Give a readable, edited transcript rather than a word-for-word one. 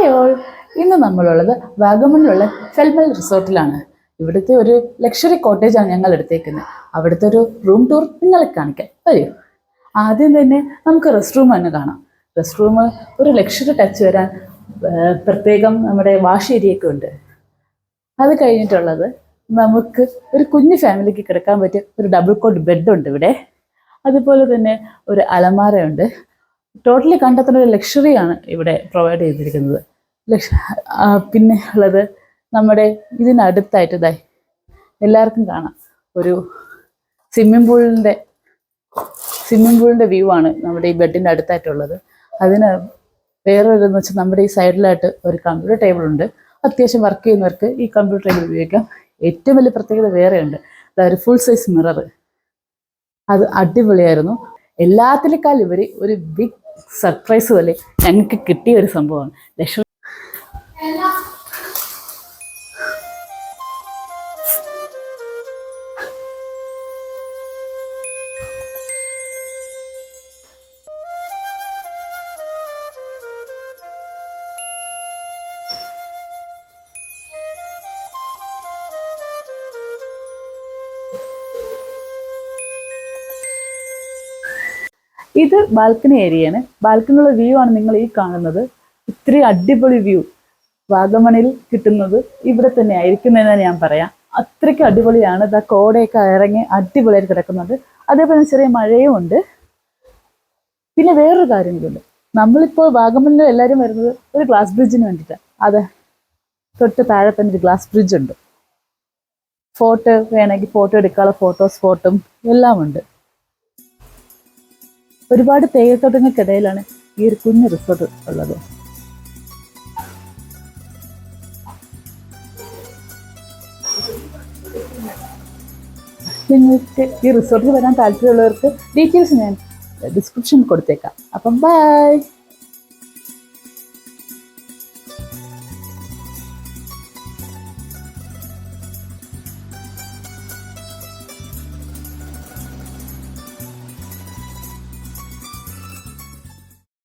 Hi all, ഇന്ന് നമ്മളുള്ളത് വാഗമണിലുള്ള ഫെൽമൽ റിസോർട്ടിലാണ്. ഇവിടുത്തെ ഒരു ലക്ഷറി കോട്ടേജാണ് ഞങ്ങൾ എടുത്തേക്കുന്നത്. അവിടുത്തെ ഒരു റൂം ടൂർ നിങ്ങളെ കാണിക്കാം, വരൂ. ആദ്യം തന്നെ നമുക്ക് റെസ്റ്റ് റൂം തന്നെ കാണാം. റെസ്റ്റ് റൂം ഒരു ലക്ഷറി ടച്ച് വരാൻ പ്രത്യേകം നമ്മുടെ വാഷ് ഏരിയയൊക്കെ ഉണ്ട്. അത് കഴിഞ്ഞിട്ടുള്ളത് നമുക്ക് ഒരു കുഞ്ഞു ഫാമിലിക്ക് കിടക്കാൻ പറ്റിയ ഒരു ഡബിൾ കോട്ട് ബെഡുണ്ട് ഇവിടെ. അതുപോലെ തന്നെ ഒരു അലമാരയുണ്ട്. ടോട്ടലി കണ്ടെത്തുന്ന ഒരു ലക്ഷറിയാണ് ഇവിടെ പ്രൊവൈഡ് ചെയ്തിരിക്കുന്നത്. പിന്നെ ഉള്ളത് നമ്മുടെ ഇതിനടുത്തായിട്ട് ഇതായി എല്ലാവർക്കും കാണാം ഒരു സ്വിമ്മിംഗ് പൂളിൻ്റെ വ്യൂ ആണ് നമ്മുടെ ഈ ബെഡിൻ്റെ അടുത്തായിട്ടുള്ളത്. അതിന് വേറൊരെന്ന് വെച്ചാൽ നമ്മുടെ ഈ സൈഡിലായിട്ട് ഒരു കമ്പ്യൂട്ടർ ടേബിൾ ഉണ്ട്. അത്യാവശ്യം വർക്ക് ചെയ്യുന്നവർക്ക് ഈ കമ്പ്യൂട്ടർ ടേബിൾ ഉപയോഗിക്കാം. ഏറ്റവും വലിയ പ്രത്യേകത വേറെയുണ്ട്, അതൊരു ഫുൾ സൈസ് മിറർ. അത് അടിപൊളിയായിരുന്നു. എല്ലാത്തിനേക്കാൾ ഉപരി ഒരു ബിഗ് സർപ്രൈസ് പോലെ ഞങ്ങൾക്ക് കിട്ടിയ ഒരു സംഭവമാണ്. ഇത് ബാൽക്കണി ഏരിയയാണ്. ബാൽക്കണിയുള്ള വ്യൂ ആണ് നിങ്ങൾ ഈ കാണുന്നത്. ഇത്രയും അടിപൊളി വ്യൂ വാഗമണിൽ കിട്ടുന്നത് ഇവിടെ തന്നെ ആയിരിക്കുന്നതെന്ന് ഞാൻ പറയാം. അത്രയ്ക്ക് അടിപൊളിയാണ്. ഇതാ കോടയൊക്കെ ഇറങ്ങി അടിപൊളിയായിട്ട് കിടക്കുന്നത്. അതേപോലെ ചെറിയ മഴയും ഉണ്ട്. പിന്നെ വേറൊരു കാര്യം കൂടെ, നമ്മളിപ്പോൾ വാഗമണിൽ എല്ലാവരും വരുന്നത് ഒരു ഗ്ലാസ് ബ്രിഡ്ജിന് വേണ്ടിയിട്ടാണ്. അതെ, തൊട്ട് താഴെ തന്നെ ഒരു ഗ്ലാസ് ബ്രിഡ്ജ് ഉണ്ട്. ഫോട്ടോ വേണമെങ്കിൽ ഫോട്ടോ എടുക്കാനുള്ള ഫോട്ടോ സ്പോട്ടും എല്ലാം ഉണ്ട്. ഒരുപാട് തേയിലത്തോട്ടങ്ങൾക്കിടയിലാണ് ഈ ഒരു കുഞ്ഞു റിസോർട്ട് ഉള്ളത്. നിങ്ങൾക്ക് ഈ റിസോർട്ടിൽ വരാൻ താല്പര്യമുള്ളവർക്ക് ഡീറ്റെയിൽസ് ഞാൻ ഡിസ്ക്രിപ്ഷനിൽ കൊടുത്തേക്കാം. അപ്പം ബൈ.